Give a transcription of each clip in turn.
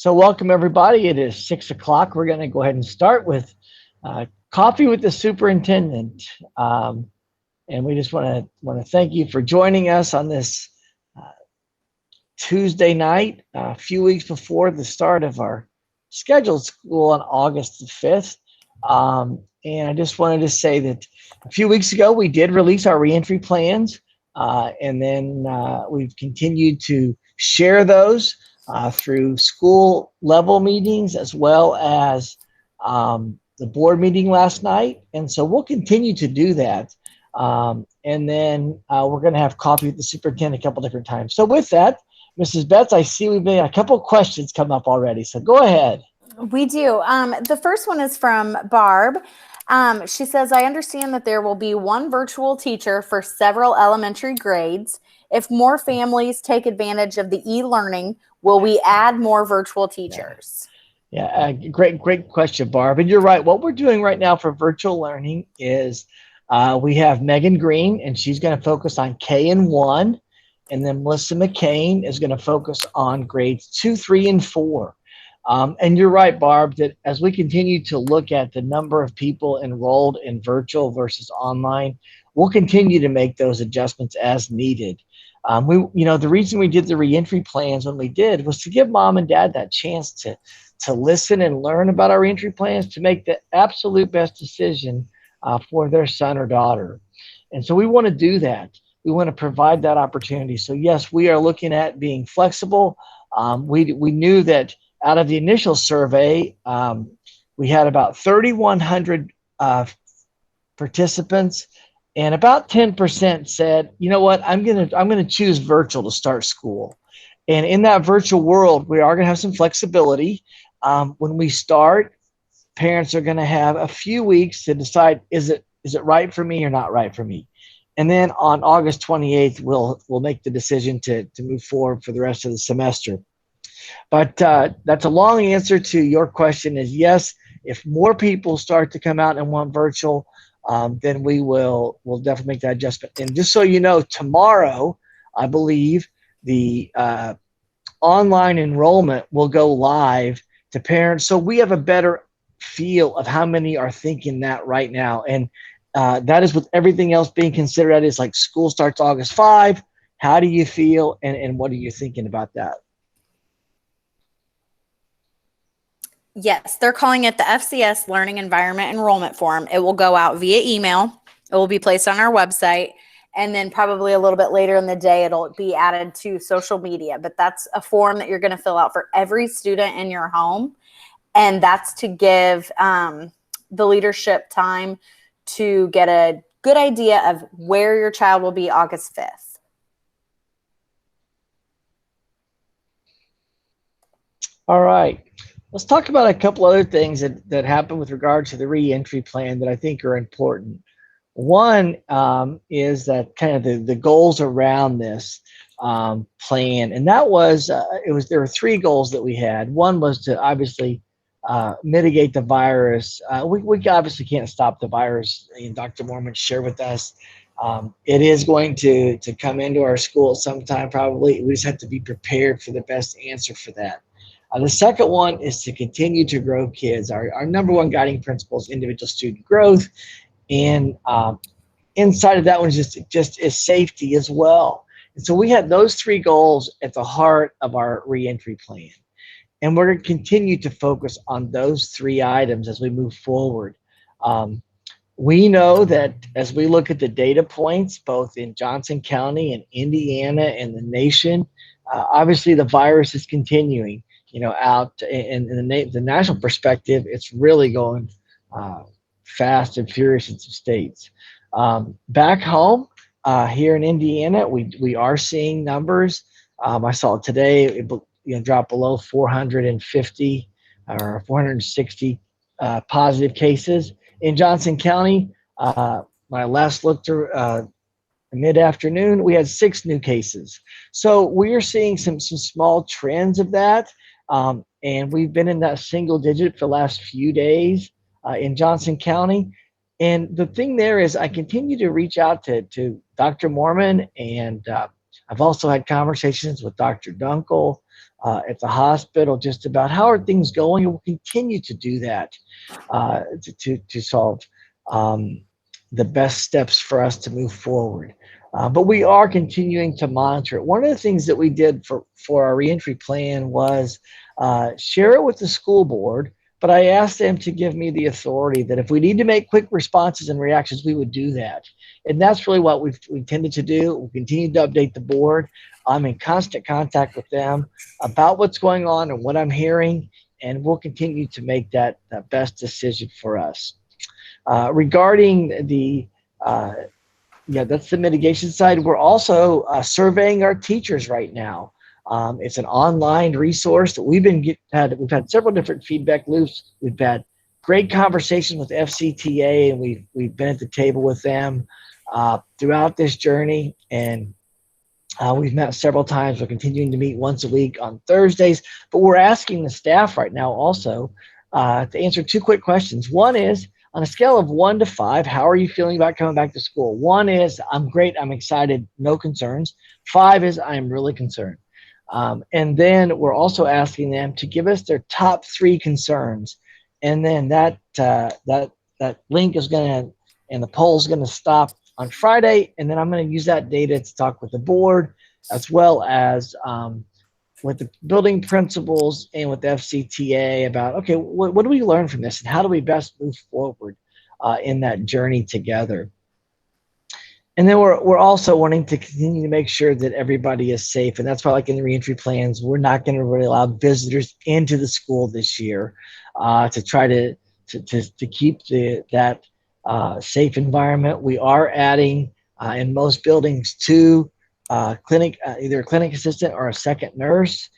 So welcome everybody. It is 6 o'clock. We're going to go ahead and start with coffee with the superintendent. And we just want to thank you for joining us on this uh, Tuesday night, a few weeks before the start of our scheduled school on August the 5th. And I just wanted to say that a few weeks ago we did release our reentry plans, and then we've continued to share those through school level meetings as well as the board meeting last night. And so we'll continue to do that. And then we're going to have coffee with the superintendent a couple different times. So with that, Mrs. Betts, I see we've made a couple of questions come up already. So go ahead. We do. The first one is from Barb. She says, I understand that there will be one virtual teacher for several elementary grades. If more families take advantage of the e-learning, will we add more virtual teachers? Yeah, great question, Barb. And you're right. What we're doing right now for virtual learning is we have Megan Green, and she's going to focus on K and 1. And then Melissa McCain is going to focus on grades 2, 3, and 4. And you're right, Barb, that as we continue to look at the number of people enrolled in virtual versus online, we'll continue to make those adjustments as needed. The reason we did the reentry plans when we did was to give mom and dad that chance to listen and learn about our reentry plans to make the absolute best decision for their son or daughter. And so we want to do that. We want to provide that opportunity. So yes, we are looking at being flexible. We knew that out of the initial survey, we had about 3,100 participants, and about 10% said, you know what, I'm gonna choose virtual to start school. And in that virtual world, we are gonna have some flexibility. When we start, parents are gonna have a few weeks to decide, is it right for me or not right for me? And then on August 28th, we'll make the decision to move forward for the rest of the semester. But that's a long answer to your question is yes, if more people start to come out and want virtual, then we'll definitely make that adjustment. And just so you know, tomorrow, I believe the online enrollment will go live to parents. So we have a better feel of how many are thinking that right now. And that is with everything else being considered. That is like school starts August 5. How do you feel? And what are you thinking about that? Yes, they're calling it the FCS Learning Environment Enrollment Form. It will go out via email. It will be placed on our website. And then probably a little bit later in the day, it'll be added to social media. But that's a form that you're going to fill out for every student in your home. And that's to give the leadership time to get a good idea of where your child will be August 5th. All right. Let's talk about a couple other things that happen with regard to the reentry plan that I think are important. One is that kind of the goals around this plan, and that was there were 3 goals that we had. One was to obviously mitigate the virus. We obviously can't stop the virus. And Dr. Mormon shared with us it is going to come into our school sometime probably. We just have to be prepared for the best answer for that. The second one is to continue to grow kids. Our number one guiding principle is individual student growth, and inside of that one is just is safety as well. And so we had those 3 goals at the heart of our reentry plan, and we're going to continue to focus on those 3 items as we move forward. We know that as we look at the data points, both in Johnson County and Indiana and the nation, obviously the virus is continuing. Out in the national perspective, it's really going fast and furious in some states. Back home here in Indiana, we are seeing numbers. I saw today it dropped below 450 or 460 positive cases. In Johnson County, when I last looked mid-afternoon, we had 6 new cases. So we are seeing some small trends of that. And we've been in that single digit for the last few days in Johnson County. And the thing there is I continue to reach out to Dr. Mormon, and I've also had conversations with Dr. Dunkel, at the hospital, just about how are things going, and we'll continue to do that to solve um, the best steps for us to move forward. But we are continuing to monitor it. One of the things that we did for our reentry plan was share it with the school board, but I asked them to give me the authority that if we need to make quick responses and reactions, we would do that. And that's really what we tended to do. We'll continue to update the board. I'm in constant contact with them about what's going on and what I'm hearing, and we'll continue to make that best decision for us. Regarding the yeah, that's the mitigation side. We're also surveying our teachers right now. It's an online resource that we've had several different feedback loops. We've had great conversations with FCTA, and we've been at the table with them throughout this journey, and we've met several times. We're continuing to meet once a week on Thursdays, but we're asking the staff right now also to answer two quick questions. One is, on a scale of 1 to 5, how are you feeling about coming back to school? 1 is, I'm great, I'm excited, no concerns. 5 is, I'm really concerned. And then we're also asking them to give us their top 3 concerns. And then that link is going to, and the poll is going to stop on Friday. And then I'm going to use that data to talk with the board, as well as with the building principals and with FCTA about, okay, what do we learn from this, and how do we best move forward in that journey together? And then we're also wanting to continue to make sure that everybody is safe. And that's why, like in the reentry plans, we're not going to really allow visitors into the school this year to try to keep that safe environment. We are adding in most buildings 2 either a clinic assistant or a second nurse,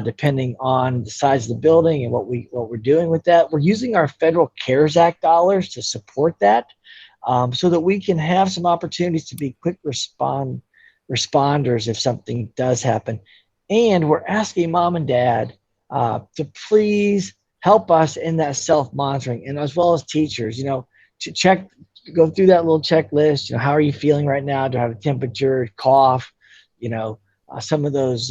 depending on the size of the building and what we're doing with that. We're using our federal CARES Act dollars to support that, so that we can have some opportunities to be quick responders if something does happen. And we're asking mom and dad to please help us in that self-monitoring, and as well as teachers, to go through that little checklist. How are you feeling right now? Do I have a temperature, cough, some of those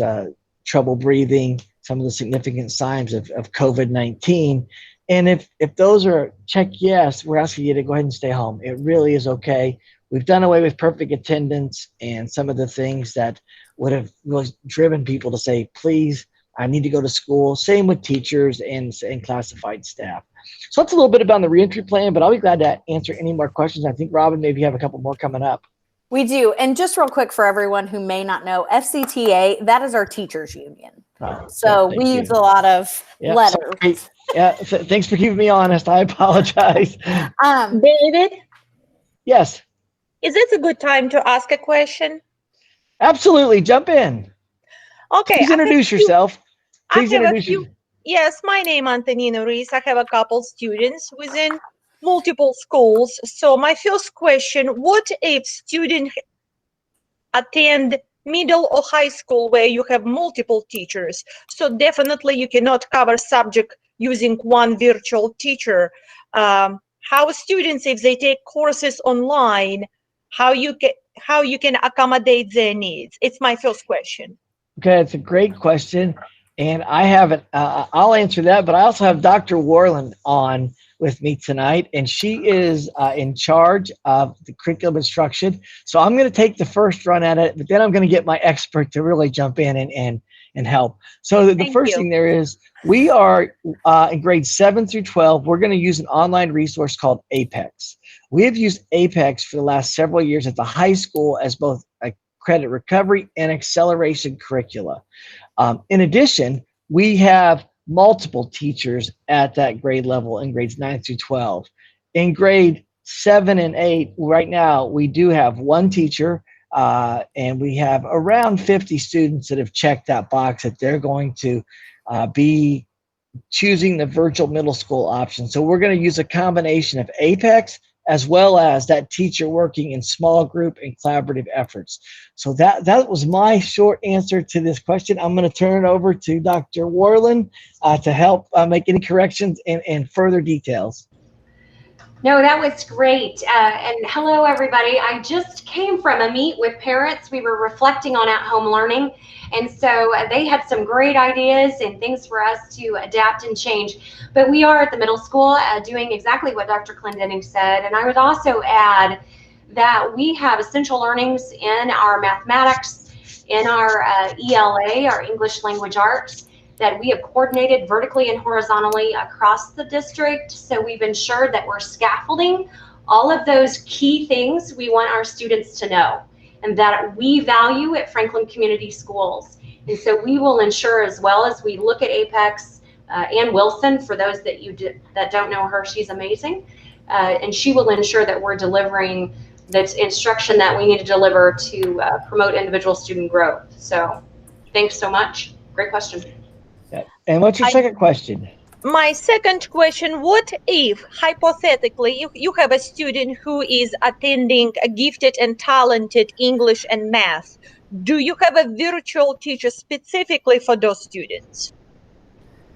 trouble breathing, some of the significant signs of COVID-19. And if those are checked yes, we're asking you to go ahead and stay home. It really is okay. We've done away with perfect attendance and some of the things that would have really driven people to say, please, I need to go to school. Same with teachers and classified staff. So that's a little bit about the reentry plan, but I'll be glad to answer any more questions. I think, Robin, maybe you have a couple more coming up. We do. And just real quick for everyone who may not know, FCTA, that is our teachers union. So we use a lot of letters. Sorry. Yeah, thanks for keeping me honest. I apologize. David? Yes. Is this a good time to ask a question? Absolutely. Jump in. Okay. Please introduce yourself. Yes, my name is Antonina Ruiz. I have a couple students within multiple schools. So my first question, what if students attend middle or high school where you have multiple teachers? So definitely you cannot cover subject using one virtual teacher. How students, if they take courses online, how you can accommodate their needs? It's my first question. Okay, it's a great question. And I haven't, I'll answer that, but I also have Dr. Warland on with me tonight, and she is in charge of the curriculum instruction. So I'm going to take the first run at it, but then I'm going to get my expert to really jump in and help. So the first thing there is, we are in grades 7 through 12, we're going to use an online resource called Apex. We have used Apex for the last several years at the high school as both a credit recovery and acceleration curricula. In addition, we have multiple teachers at that grade level in grades 9 through 12. In grade 7 and 8, right now, we do have one teacher, and we have around 50 students that have checked that box that they're going to be choosing the virtual middle school option. So we're going to use a combination of Apex as well as that teacher working in small group and collaborative efforts. So that was my short answer to this question. I'm going to turn it over to Dr. Warland to help make any corrections and further details. No, that was great. And hello, everybody. I just came from a meet with parents. We were reflecting on at-home learning. And so they had some great ideas and things for us to adapt and change. But we are at the middle school doing exactly what Dr. Clendenning said. And I would also add that we have essential learnings in our mathematics, in our ELA, our English Language Arts, that we have coordinated vertically and horizontally across the district. So we've ensured that we're scaffolding all of those key things we want our students to know and that we value at Franklin Community Schools. And so we will ensure, as well as we look at Apex, Ann Wilson, for those that don't know her, she's amazing. And she will ensure that we're delivering the instruction that we need to deliver to promote individual student growth. So thanks so much. Great question. And what's your second question? My second question, what if, hypothetically, you have a student who is attending a gifted and talented English and math? Do you have a virtual teacher specifically for those students?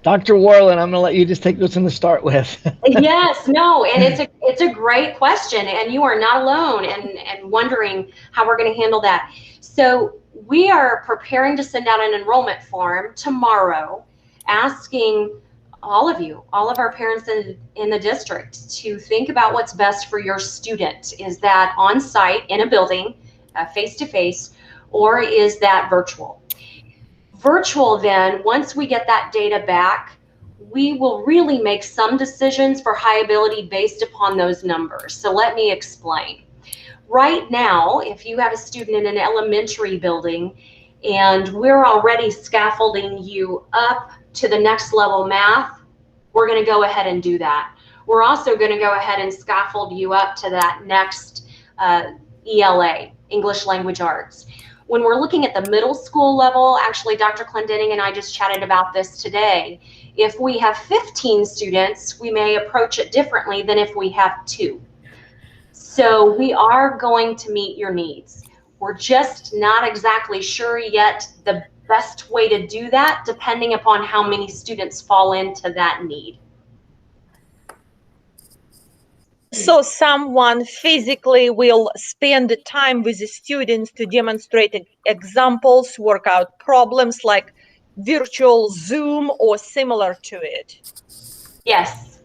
Dr. Warland, I'm going to let you just take this one to start with. Yes, no, and it's a great question, and you are not alone and wondering how we're going to handle that. So we are preparing to send out an enrollment form tomorrow, asking all of you, all of our parents in the district, to think about what's best for your student. Is that on site in a building, face-to-face, or is that virtual? Virtual, then, once we get that data back, we will really make some decisions for high ability based upon those numbers. So let me explain. Right now, if you have a student in an elementary building and we're already scaffolding you up to the next level math, we're going to go ahead and do that. We're also going to go ahead and scaffold you up to that next ELA, English Language Arts. When we're looking at the middle school level, actually Dr. Clendenning and I just chatted about this today. If we have 15 students, we may approach it differently than if we have 2. So we are going to meet your needs. We're just not exactly sure yet the best way to do that, depending upon how many students fall into that need. So someone physically will spend time with the students to demonstrate examples, work out problems like virtual Zoom or similar to it. Yes.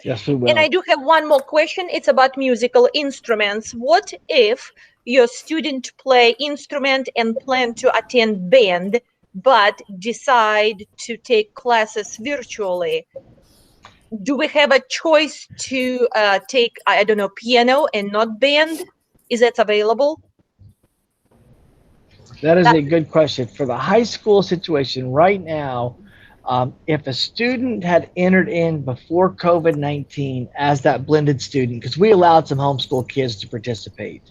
Yes, we will. And I do have one more question. It's about musical instruments. What if your student play instrument and plan to attend band, but decide to take classes virtually? Do we have a choice to take, I don't know, piano and not band? Is that available? That is a good question. For the high school situation right now, if a student had entered in before COVID-19 as that blended student, because we allowed some homeschool kids to participate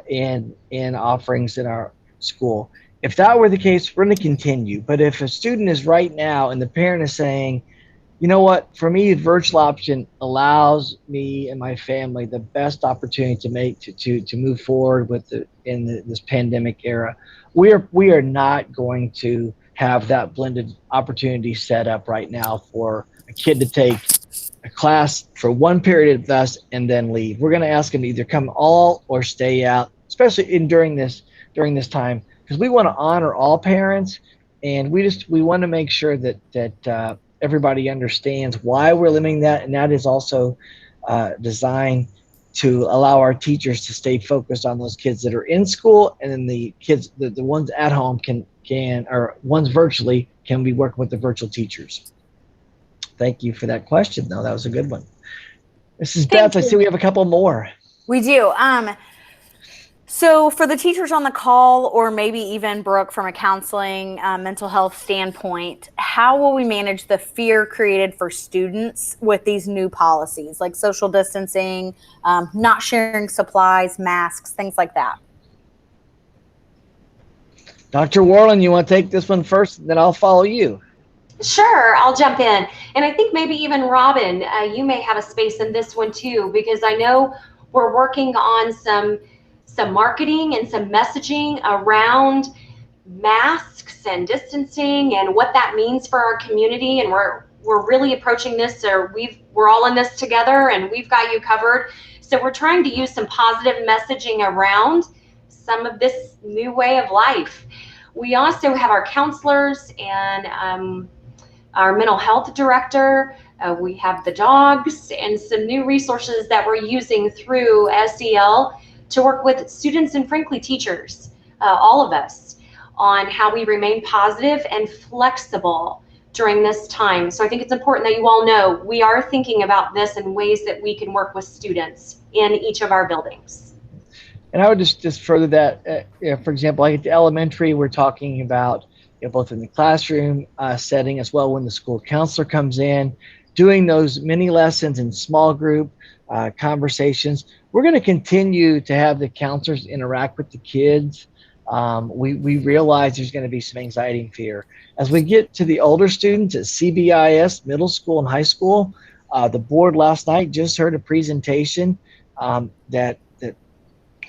in offerings in our school. If that were the case, we're going to continue. But if a student is right now and the parent is saying, you know what, for me, the virtual option allows me and my family the best opportunity to make to move forward with this pandemic era. We are not going to have that blended opportunity set up right now for a kid to take a class for one period with us and then leave. We're going to ask them to either come all or stay out, especially during this time, because we want to honor all parents, and we want to make sure that everybody understands why we're limiting that, and that is also designed to allow our teachers to stay focused on those kids that are in school, and then the kids, the ones at home or ones virtually can be working with the virtual teachers. Thank you for that question, though. That was a good one. Mrs. Beth, I see we have a couple more. We do. So for the teachers on the call, or maybe even Brooke from a counseling mental health standpoint, how will we manage the fear created for students with these new policies like social distancing, not sharing supplies, masks, things like that? Dr. Warland, you want to take this one first, then I'll follow you. Sure, I'll jump in. And I think maybe even Robin, you may have a space in this one too, because I know we're working on some marketing and some messaging around masks and distancing and what that means for our community. And we're we're really approaching this, or we're all in this together and we've got you covered. So we're trying to use some positive messaging around some of this new way of life. We also have our counselors and our mental health director. We have the dogs and some new resources that we're using through SEL to work with students and frankly teachers, all of us, on how we remain positive and flexible during this time. So I think it's important that you all know we are thinking about this in ways that we can work with students in each of our buildings. And I would just further that, for example, like at the elementary, we're talking about, both in the classroom setting as well when the school counselor comes in, doing those mini lessons in small group conversations. We're going to continue to have the counselors interact with the kids. We realize there's going to be some anxiety and fear. As we get to the older students at CBIS, middle school and high school, the board last night just heard a presentation that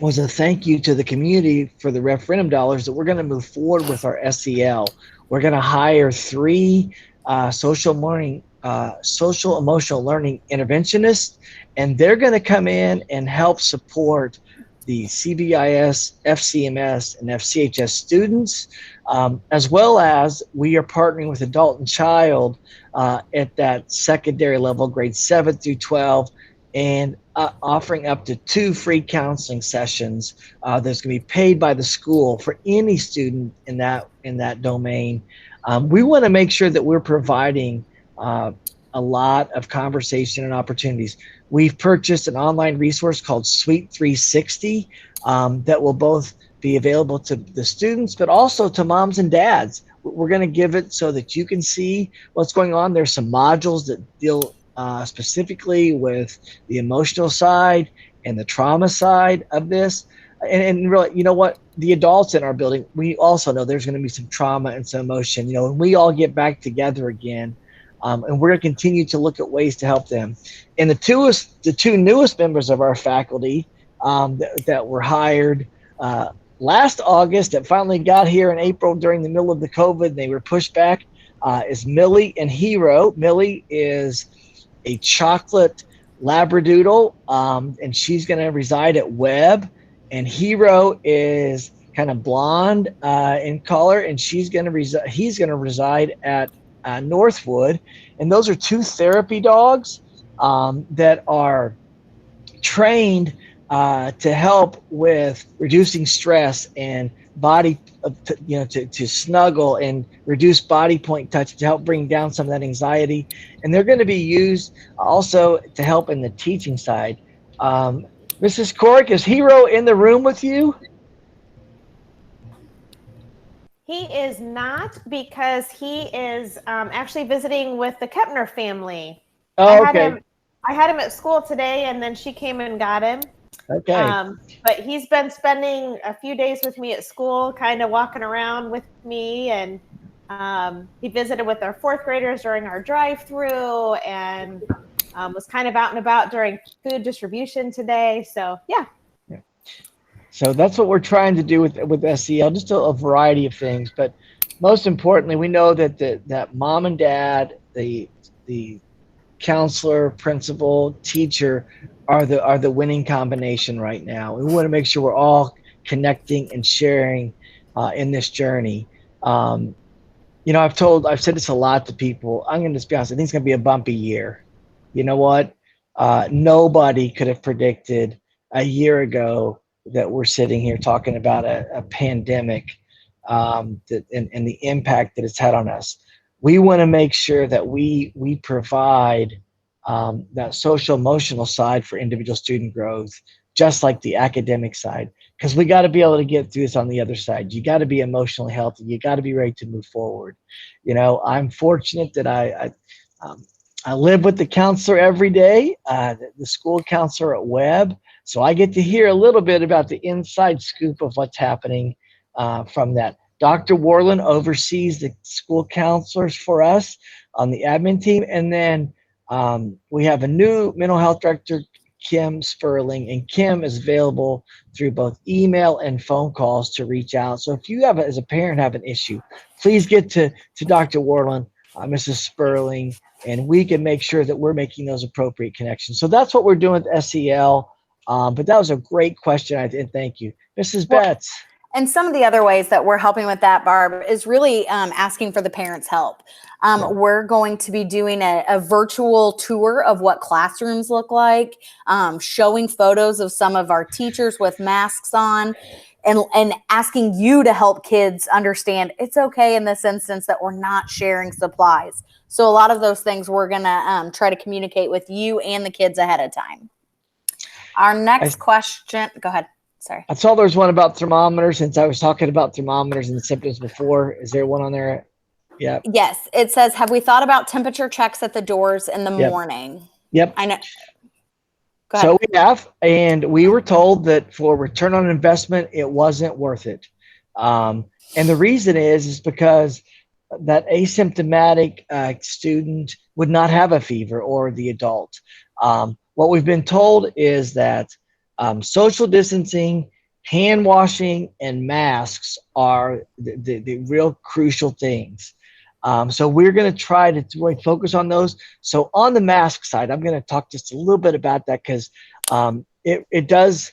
was a thank you to the community for the referendum dollars, that we're going to move forward with our SEL. We're going to hire 3 social emotional learning interventionists, and they're going to come in and help support the CBIS, FCMS, and FCHS students, as well as we are partnering with Adult and Child at that secondary level, grades 7 through 12, and offering up to 2 free counseling sessions that's going to be paid by the school for any student in that domain. We want to make sure that we're providing a lot of conversation and opportunities. We've purchased an online resource called Suite 360 that will both be available to the students, but also to moms and dads. We're going to give it so that you can see what's going on. There's some modules that deal specifically with the emotional side and the trauma side of this. And really, you know what? The adults in our building, we also know there's going to be some trauma and some emotion. When we all get back together again, and we're going to continue to look at ways to help them. And the 2 newest members of our faculty that were hired last August, that finally got here in April during the middle of the COVID, and they were pushed back, is Millie and Hero. Millie is a chocolate labradoodle, and she's going to reside at Webb. And Hero is kind of blonde in color, and he's going to reside at Northwood. And those are 2 therapy dogs that are trained to help with reducing stress and body, to snuggle and reduce body point touch to help bring down some of that anxiety. And they're going to be used also to help in the teaching side. Mrs. Cork, is Hero in the room with you? He is not, because he is actually visiting with the Kepner family. Oh, okay. I had him at school today, and then she came and got him. Okay. But he's been spending a few days with me at school, kind of walking around with me, and he visited with our 4th graders during our drive-through, and was kind of out and about during food distribution today. So yeah. So that's what we're trying to do with SEL, just a variety of things. But most importantly, we know that that mom and dad, the counselor, principal, teacher are the winning combination right now. We want to make sure we're all connecting and sharing in this journey. I've said this a lot to people. I'm going to just be honest. I think it's going to be a bumpy year. You know what? Nobody could have predicted a year ago that we're sitting here talking about a pandemic and the impact that it's had on us. We want to make sure that we provide that social emotional side for individual student growth, just like the academic side, because we got to be able to get through this on the other side. You got to be emotionally healthy. You got to be ready to move forward. I'm fortunate that I live with the counselor every day, the school counselor at Webb. So I get to hear a little bit about the inside scoop of what's happening from that. Dr. Warland oversees the school counselors for us on the admin team. And then we have a new mental health director, Kim Sperling, and Kim is available through both email and phone calls to reach out. So if you as a parent have an issue, please get to Dr. Warland. Mrs. Sperling, and we can make sure that we're making those appropriate connections. So that's what we're doing with SEL. But that was a great question, and thank you. Mrs. Well, Betts. and some of the other ways that we're helping with that, Barb, is really asking for the parents' help. We're going to be doing a virtual tour of what classrooms look like, showing photos of some of our teachers with masks on, and asking you to help kids understand it's okay in this instance that we're not sharing supplies. So a lot of those things we're going to try to communicate with you and the kids ahead of time. Our next question, go ahead. Sorry. I saw there's one about thermometers, since I was talking about thermometers and the symptoms before. Is there one on there? Yeah. Yes. It says, have we thought about temperature checks at the doors in the morning? Yep. I know. Go ahead. So we have, and we were told that for return on investment, it wasn't worth it. And the reason is because that asymptomatic student would not have a fever, or the adult. What we've been told is that social distancing, hand washing, and masks are the real crucial things. So we're going to try to really focus on those. So on the mask side, I'm going to talk just a little bit about that, because it does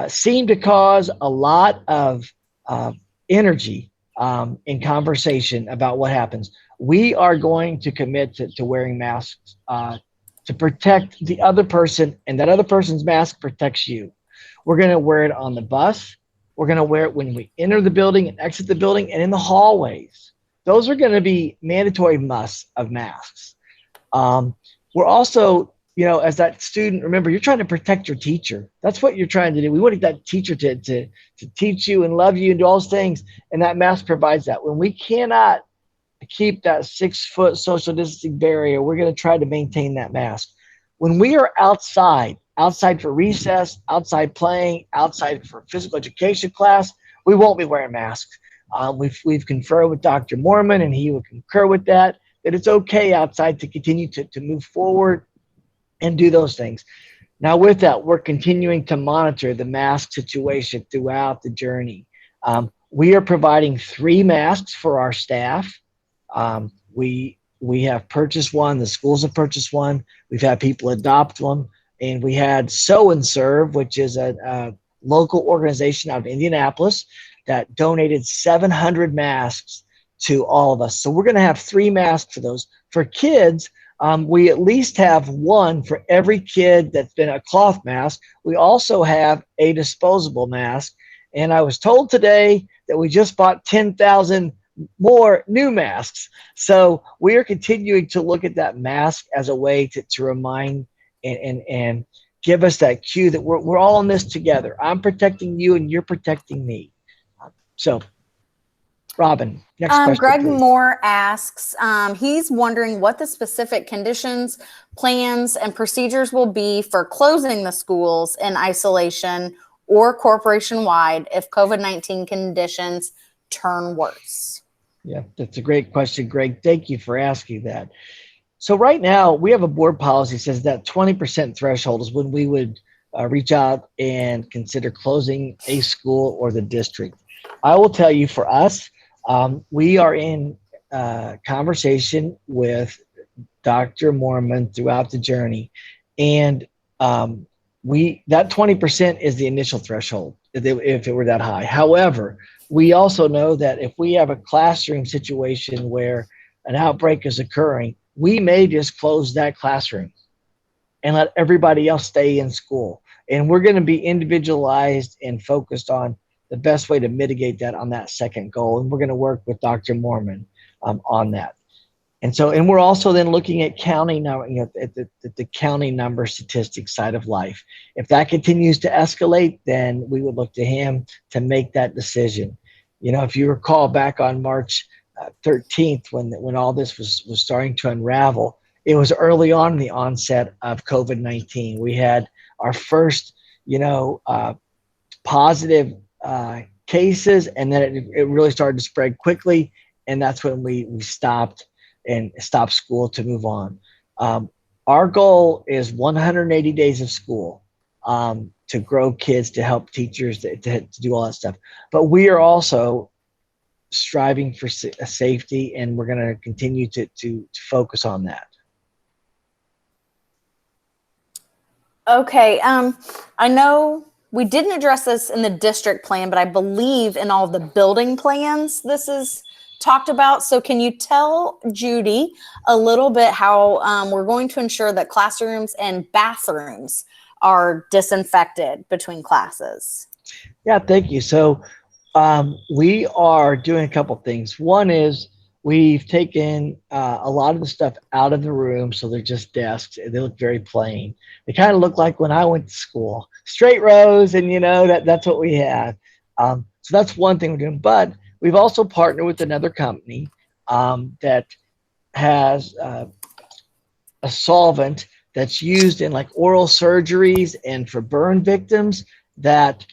seem to cause a lot of energy in conversation about what happens. We are going to commit to wearing masks to protect the other person, and that other person's mask protects you. We're going to wear it on the bus. We're going to wear it when we enter the building and exit the building, and in the hallways. Those are going to be mandatory musts of masks. We're also, as that student, remember, you're trying to protect your teacher. That's what you're trying to do. We want that teacher to teach you and love you and do all those things, and that mask provides that. When we cannot keep that 6-foot social distancing barrier, we're going to try to maintain that mask. When we are outside for recess, outside playing, outside for physical education class, we won't be wearing masks. We've conferred with Dr. Mormon, and he would concur with that it's okay outside to continue to move forward and do those things. Now, with that, we're continuing to monitor the mask situation throughout the journey. We are providing 3 masks for our staff. We have purchased one. The schools have purchased one. We've had people adopt one. And we had Sew and Serve, which is a local organization out of Indianapolis that donated 700 masks to all of us. So we're going to have 3 masks for those. For kids, we at least have one for every kid that's been a cloth mask. We also have a disposable mask. And I was told today that we just bought 10,000 more new masks. So we are continuing to look at that mask as a way to remind and give us that cue that we're all in this together. I'm protecting you and you're protecting me. So, Robin, next question. Greg please. Moore asks, he's wondering what the specific conditions, plans, and procedures will be for closing the schools in isolation or corporation-wide if COVID-19 conditions turn worse. Yeah, that's a great question, Greg. Thank you for asking that. So right now, we have a board policy that says that 20% threshold is when we would reach out and consider closing a school or the district. I will tell you, for us, we are in conversation with Dr. Mormon throughout the journey, and that 20% is the initial threshold if it were that high. However, we also know that if we have a classroom situation where an outbreak is occurring, we may just close that classroom and let everybody else stay in school. And we're going to be individualized and focused on the best way to mitigate that on that second goal. And we're going to work with Dr. Mormon on that. And we're also then looking at counting now, at the county number statistics side of life. If that continues to escalate, then we would look to him to make that decision. If you recall back on March 13th, when all this was starting to unravel, it was early on in the onset of COVID-19. We had our first, positive cases, and then it really started to spread quickly, and that's when we stopped school to move on. Our goal is 180 days of school to grow kids, to help teachers, to do all that stuff. But we are also striving for safety, and we're going to continue to focus on that. Okay. I know we didn't address this in the district plan, but I believe in all the building plans this is talked about. So can you tell Judy a little bit how we're going to ensure that classrooms and bathrooms are disinfected between classes? Yeah, thank you. So we are doing a couple things. One is we've taken a lot of the stuff out of the room, so they're just desks. They look very plain. They kind of look like when I went to school, straight rows, and that's what we have. So that's one thing we're doing. But we've also partnered with another company that has a solvent that's used in like oral surgeries and for burn victims that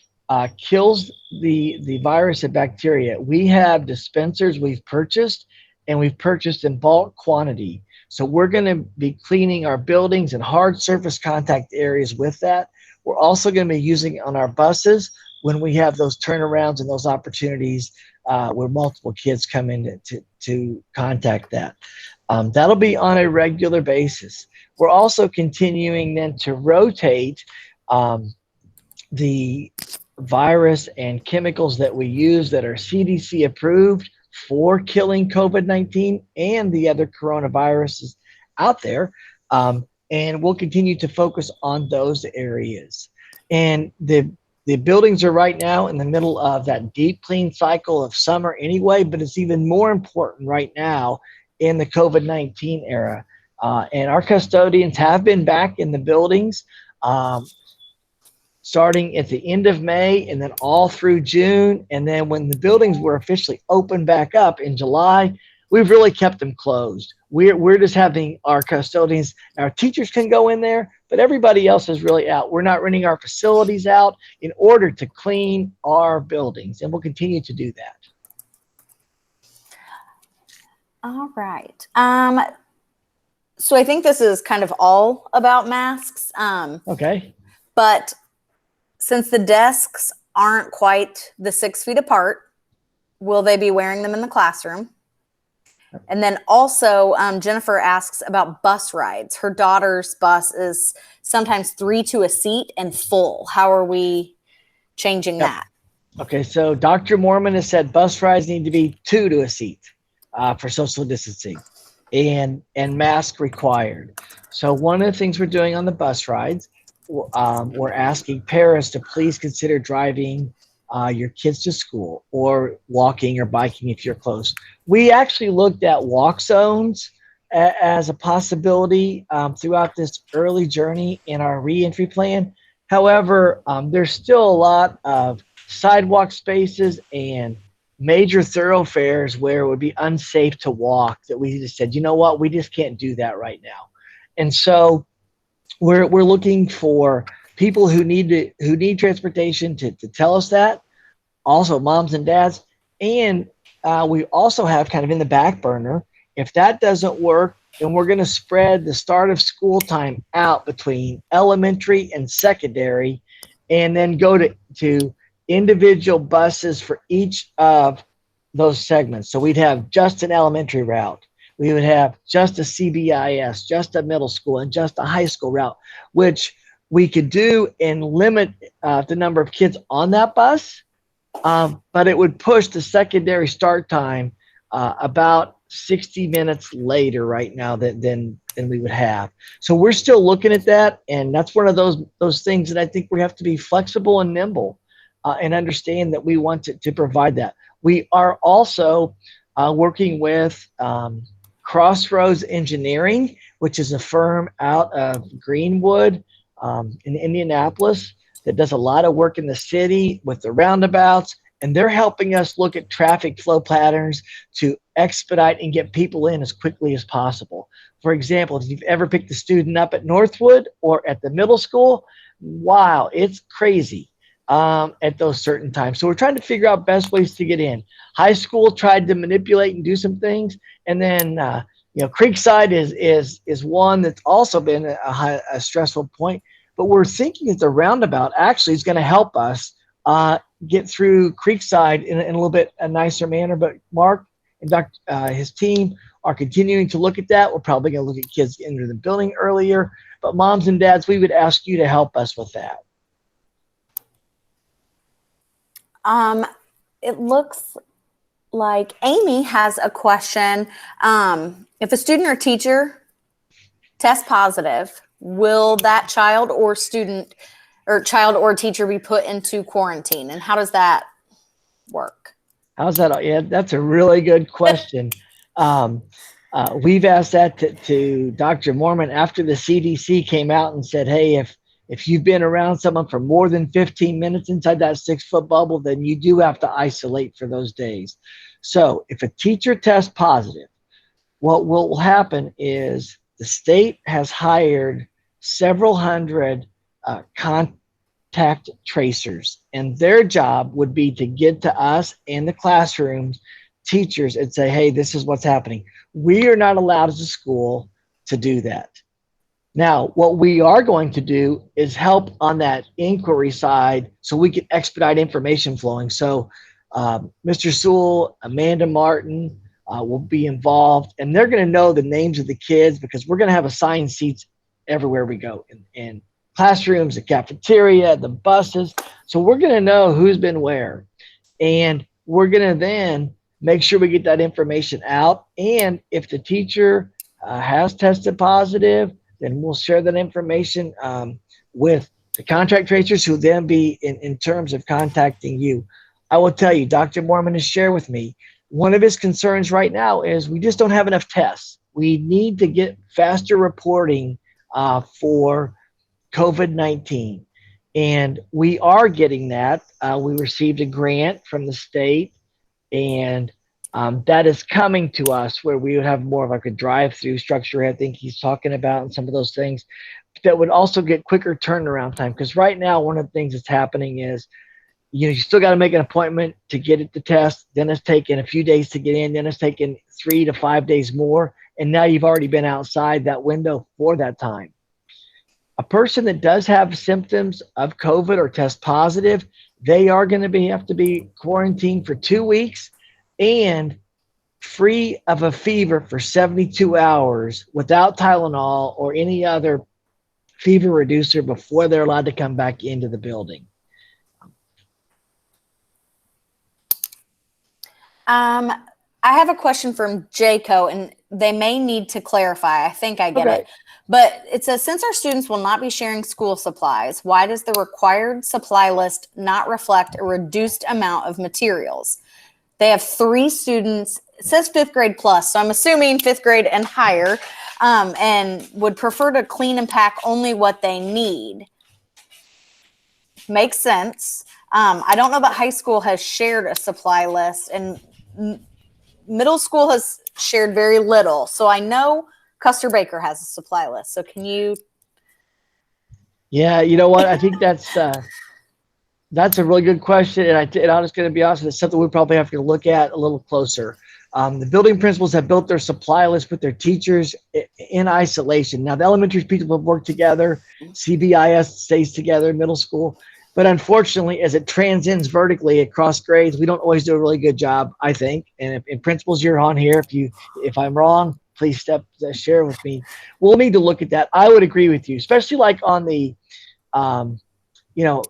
kills the virus and bacteria. We have dispensers we've purchased, and we've purchased in bulk quantity. So we're going to be cleaning our buildings and hard surface contact areas with that. We're also going to be using it on our buses when we have those turnarounds and those opportunities where multiple kids come in to contact that. That'll be on a regular basis. We're also continuing then to rotate the virus and chemicals that we use that are CDC approved for killing COVID-19 and the other coronaviruses out there. And we'll continue to focus on those areas. And the buildings are right now in the middle of that deep clean cycle of summer anyway, but it's even more important right now in the COVID-19 era. And our custodians have been back in the buildings starting at the end of May and then all through June. And then when the buildings were officially opened back up in July, we've really kept them closed. We're just having our custodians, our teachers can go in there, but everybody else is really out. We're not renting our facilities out in order to clean our buildings, and we'll continue to do that. All right. So I think this is kind of all about masks. Okay. But since the desks aren't quite the 6 feet apart, will they be wearing them in the classroom? And then also, Jennifer asks about bus rides. Her daughter's bus is sometimes 3 to a seat and full. How are we changing that? Okay, so Dr. Mormon has said bus rides need to be 2 to a seat for social distancing and mask required. So one of the things we're doing on the bus rides, we're asking parents to please consider driving your kids to school or walking or biking if you're close. We actually looked at walk zones as a possibility throughout this early journey in our reentry plan. However, there's still a lot of sidewalk spaces and major thoroughfares where it would be unsafe to walk that we just said, you know what, we just can't do that right now. And so we're looking for people who need transportation to tell us that. Also, moms and dads, and we also have kind of in the back burner. If that doesn't work, then we're going to spread the start of school time out between elementary and secondary, and then go to individual buses for each of those segments. So we'd have just an elementary route. We would have just a CBIS, just a middle school, and just a high school route, which we could do and limit the number of kids on that bus, but it would push the secondary start time about 60 minutes later right now than we would have. So we're still looking at that, and that's one of those things that I think we have to be flexible and nimble and understand that we want to provide that. We are also working with Crossroads Engineering, which is a firm out of Greenwood in Indianapolis that does a lot of work in the city with the roundabouts, and they're helping us look at traffic flow patterns to expedite and get people in as quickly as possible. For example, if you've ever picked a student up at Northwood or at the middle school, wow, it's crazy at those certain times. So we're trying to figure out best ways to get in. High school tried to manipulate and do some things, and then Creekside is one that's also been a stressful point. But we're thinking that the roundabout actually is going to help us get through Creekside in a little bit a nicer manner. But Mark and his team are continuing to look at that. We're probably going to look at kids into the building earlier. But moms and dads, we would ask you to help us with that. It looks like Amy has a question. If a student or teacher tests positive, will that child or teacher be put into quarantine? And how does that work? How's that? Yeah, that's a really good question. We've asked that to Dr. Mormon after the CDC came out and said, hey, if you've been around someone for more than 15 minutes inside that 6-foot bubble, then you do have to isolate for those days. So if a teacher tests positive, what will happen is the state has hired several hundred contact tracers, and their job would be to get to us in the classrooms, teachers, and say, hey, this is what's happening. We are not allowed as a school to do that. Now, what we are going to do is help on that inquiry side so we can expedite information flowing. So Mr. Sewell, Amanda Martin will be involved, and they're going to know the names of the kids because we're going to have assigned seats everywhere we go, in classrooms, the cafeteria, the buses. So we're going to know who's been where, and we're going to then make sure we get that information out. And if the teacher has tested positive, then we'll share that information with the contact tracers, who then be in terms of contacting you. I will tell you, Dr. Mormon has shared with me, one of his concerns right now is we just don't have enough tests. We need to get faster reporting for COVID-19. And we are getting that. We received a grant from the state, and that is coming to us where we would have more of like a drive-through structure, I think he's talking about, and some of those things that would also get quicker turnaround time. Because right now, one of the things that's happening is, you still got to make an appointment to get it to test. Then it's taking a few days to get in. Then it's taking 3 to 5 days more. And now you've already been outside that window for that time. A person that does have symptoms of COVID or test positive, they are going to have to be quarantined for 2 weeks and free of a fever for 72 hours without Tylenol or any other fever reducer before they're allowed to come back into the building. I have a question from Jayco, and they may need to clarify. I think I get it. But it says, since our students will not be sharing school supplies, why does the required supply list not reflect a reduced amount of materials? They have 3 students. It says 5th grade plus, so I'm assuming 5th grade and higher, and would prefer to clean and pack only what they need. Makes sense. I don't know that high school has shared a supply list, and middle school has shared very little. So I know Custer Baker has a supply list. So can you? Yeah, you know what? I think that's a really good question. And I'm just going to be honest, it's something we probably have to look at a little closer. The building principals have built their supply list with their teachers in isolation. Now, the elementary people have worked together. CBIS stays together, middle school. But unfortunately, as it transcends vertically across grades, we don't always do a really good job, I think. And if principals, you're on here. If I'm wrong, please share with me. We'll need to look at that. I would agree with you, especially like on the,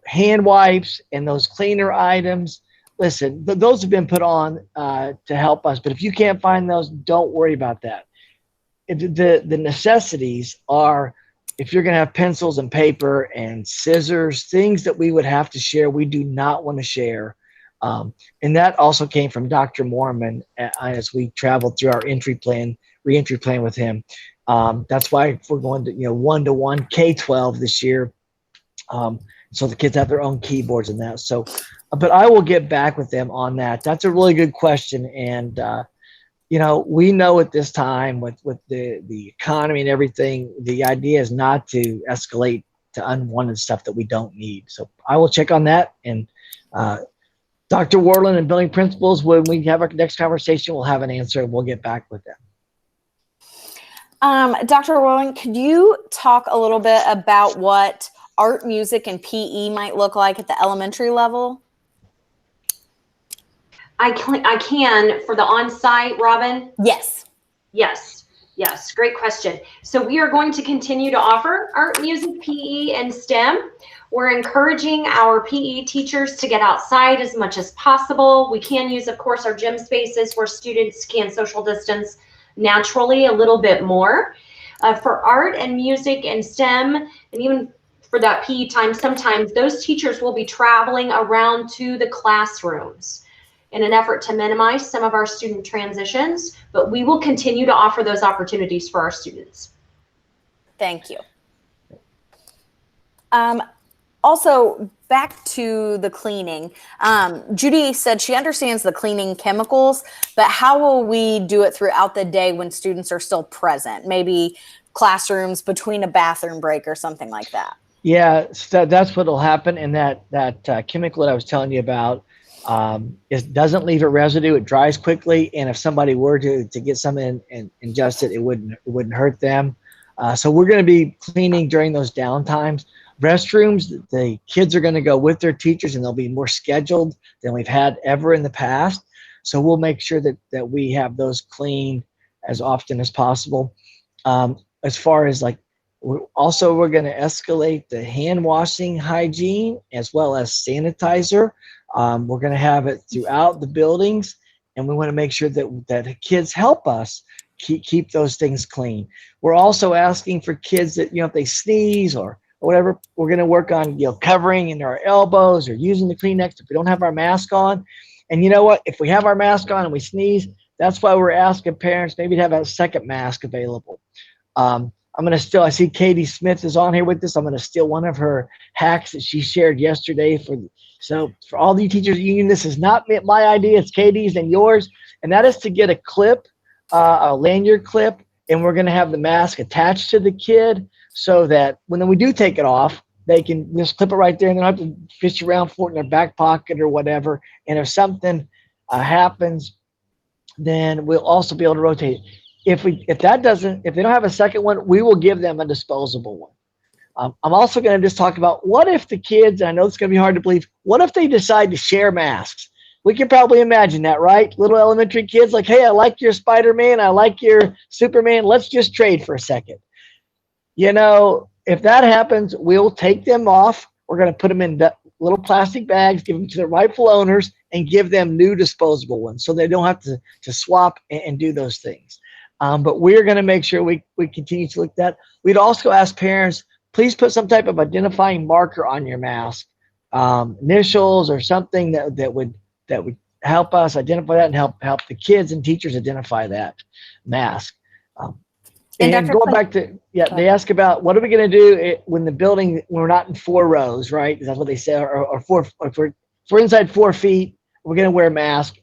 hand wipes and those cleaner items. Listen, those have been put on to help us. But if you can't find those, don't worry about that. The necessities are, if you're going to have pencils and paper and scissors, things that we would have to share, we do not want to share. And that also came from Dr. Mormon as we traveled through our reentry plan with him. That's why we're going to, 1-to-1 K-12 this year. So the kids have their own keyboards and that. So, but I will get back with them on that. That's a really good question. And, we know at this time with the economy and everything, the idea is not to escalate to unwanted stuff that we don't need. So I will check on that. And Dr. Warland and building principals, when we have our next conversation, we'll have an answer and we'll get back with them. Dr. Warland, could you talk a little bit about what art, music, and PE might look like at the elementary level? I can for the on-site, Robin. Yes. Yes, great question. So we are going to continue to offer art, music, PE, and STEM. We're encouraging our PE teachers to get outside as much as possible. We can use, of course, our gym spaces where students can social distance naturally a little bit more. For art and music and STEM, and even for that PE time, sometimes those teachers will be traveling around to the classrooms in an effort to minimize some of our student transitions, but we will continue to offer those opportunities for our students. Thank you. Also, back to the cleaning. Judy said she understands the cleaning chemicals, but how will we do it throughout the day when students are still present? Maybe classrooms between a bathroom break or something like that. Yeah, so that's what'll happen. And that chemical that I was telling you about, it doesn't leave a residue. It dries quickly, and if somebody were to get something and ingest it, it wouldn't hurt them. So we're going to be cleaning during those downtimes. Restrooms, the kids are going to go with their teachers, and they'll be more scheduled than we've had ever in the past. So we'll make sure that we have those cleaned as often as possible. As far as like, we're going to escalate the hand washing hygiene as well as sanitizer. We're going to have it throughout the buildings, and we want to make sure that kids help us keep those things clean. We're also asking for kids that, if they sneeze or whatever, we're going to work on, covering in our elbows or using the Kleenex if we don't have our mask on. And you know what? If we have our mask on and we sneeze, that's why we're asking parents maybe to have a second mask available. I'm going to steal, I see Katie Smith is on here with us. I'm going to steal one of her hacks that she shared yesterday. So for all the teachers union, this is not my idea, it's Katie's and yours. And that is to get a clip, a lanyard clip, and we're going to have the mask attached to the kid so that when we do take it off, they can just clip it right there and they don't have to fish around for it in their back pocket or whatever. And if something happens, then we'll also be able to rotate it. If they don't have a second one, we will give them a disposable one. I'm also going to just talk about what if the kids, and I know it's going to be hard to believe, what if they decide to share masks? We can probably imagine that, right? Little elementary kids like, hey, I like your Spider-Man, I like your Superman, let's just trade for a second. If that happens, we'll take them off. We're going to put them in little plastic bags, give them to their rightful owners, and give them new disposable ones so they don't have to swap and do those things. But we're going to make sure we continue to look at that. We'd also ask parents, please put some type of identifying marker on your mask, initials or something that would help us identify that and help the kids and teachers identify that mask. And going back to, they ask about what are we going to do when we're not in 4 rows, right? That's what they say, or if we're inside 4 feet, we're going to wear a mask.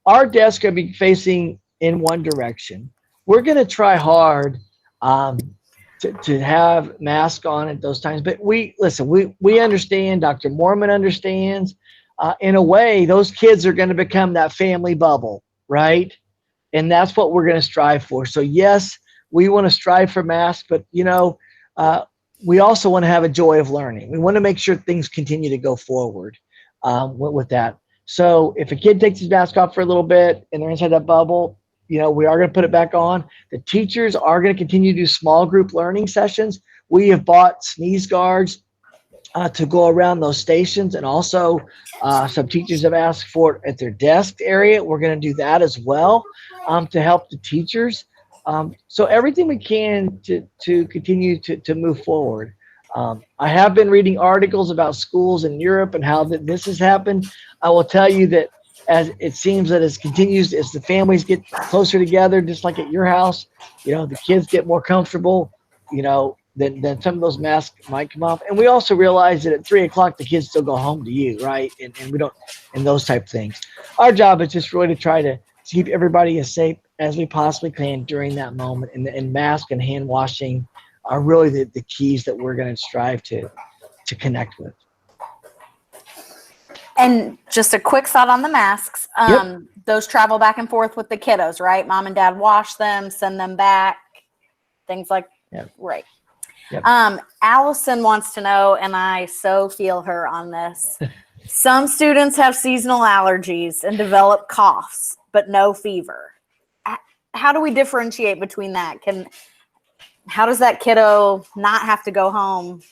Our desks are going to be facing in one direction. We're going to try hard to have masks on at those times. But we understand, Dr. Mormon understands. In a way, those kids are going to become that family bubble, right? And that's what we're going to strive for. So yes, we want to strive for masks, but we also want to have a joy of learning. We want to make sure things continue to go forward with that. So if a kid takes his mask off for a little bit and they're inside that bubble, we are going to put it back on. The teachers are going to continue to do small group learning sessions. We have bought sneeze guards to go around those stations, and also some teachers have asked for it at their desk area. We're going to do that as well to help the teachers. So everything we can to continue to move forward. I have been reading articles about schools in Europe and how this has happened. I will tell you that as it seems that it continues, as the families get closer together, just like at your house, the kids get more comfortable, then some of those masks might come off. And we also realize that at 3 o'clock, the kids still go home to you, right? And we don't, and those type of things. Our job is just really to try to keep everybody as safe as we possibly can during that moment. And mask and hand washing are really the keys that we're going to strive to connect with. And just a quick thought on the masks. Yep. Those travel back and forth with the kiddos, right? Mom and dad wash them, send them back, things like that. Right. Yep. Allison wants to know, and I so feel her on this. Some students have seasonal allergies and develop coughs, but no fever. How do we differentiate between that? How does that kiddo not have to go home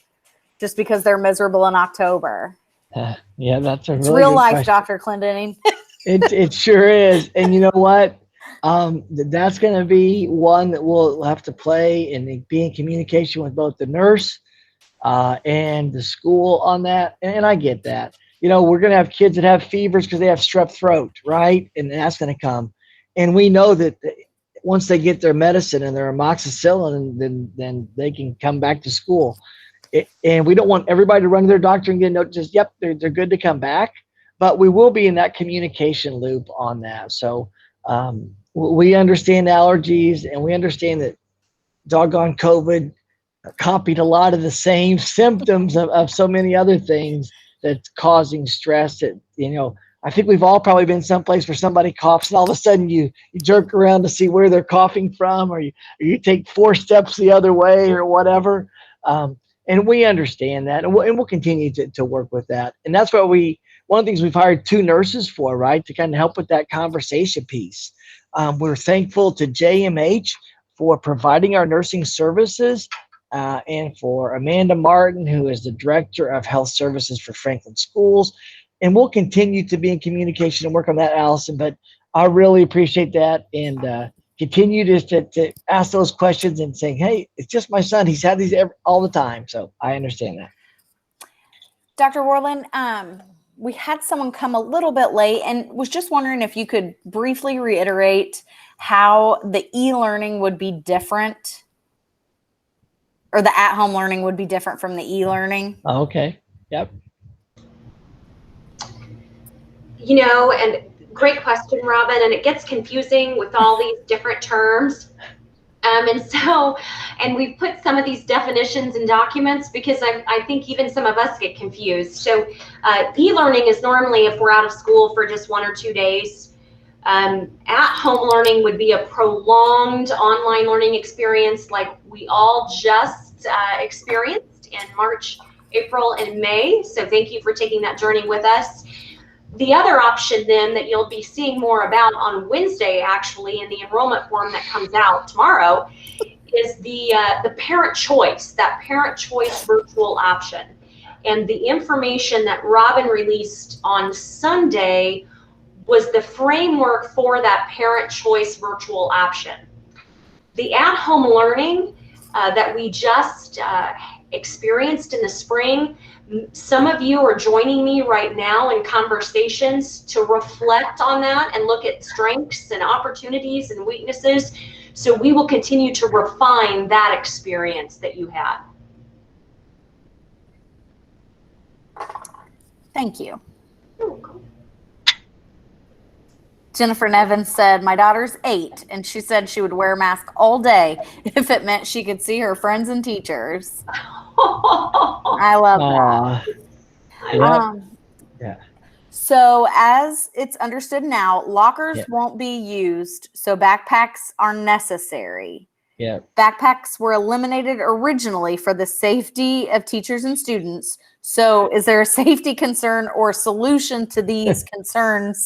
just because they're miserable in October? Yeah, that's a It's really real good life, question. Dr. Clendening. It sure is. And you know what? That's going to be one that we'll have to play and be in communication with both the nurse and the school on that. And I get that. You know, we're going to have kids that have fevers because they have strep throat, right? And that's going to come. And we know that once they get their medicine and their amoxicillin, then they can come back to school. And we don't want everybody to run to their doctor and get a note, just, yep, they're good to come back. But we will be in that communication loop on that. So we understand allergies, and we understand that doggone COVID copied a lot of the same symptoms of so many other things that's causing stress. That, you know, I think we've all probably been someplace where somebody coughs and all of a sudden you jerk around to see where they're coughing from, or you take 4 steps the other way or whatever. And we understand that, and we'll continue to work with that. And that's what one of the things we've hired 2 nurses for, right, to kind of help with that conversation piece. We're thankful to JMH for providing our nursing services, and for Amanda Martin, who is the Director of Health Services for Franklin Schools. And we'll continue to be in communication and work on that, Allison. But I really appreciate that, and continue to ask those questions and saying, hey, it's just my son. He's had these all the time. So I understand that. Dr. Worland, we had someone come a little bit late and was just wondering if you could briefly reiterate how the e-learning would be different, or the at-home learning would be different from the e-learning. Okay. Yep. You know, and great question, Robin, and it gets confusing with all these different terms. And we've put some of these definitions in documents because I think even some of us get confused. So e-learning is normally if we're out of school for just 1 or 2 days. At-home learning would be a prolonged online learning experience like we all just experienced in March, April, and May. So thank you for taking that journey with us. The other option then that you'll be seeing more about on Wednesday, actually, in the enrollment form that comes out tomorrow, is the parent choice, that parent choice virtual option. And the information that Robin released on Sunday was the framework for that parent choice virtual option. The at-home learning that we just experienced in the spring, some of you are joining me right now in conversations to reflect on that and look at strengths and opportunities and weaknesses. So we will continue to refine that experience that you had. Thank you. Jennifer Nevins said, my daughter's 8, and she said she would wear a mask all day if it meant she could see her friends and teachers. I love that. Yeah. So as it's understood now, lockers won't be used, so backpacks are necessary. Yeah. Backpacks were eliminated originally for the safety of teachers and students. So is there a safety concern or solution to these concerns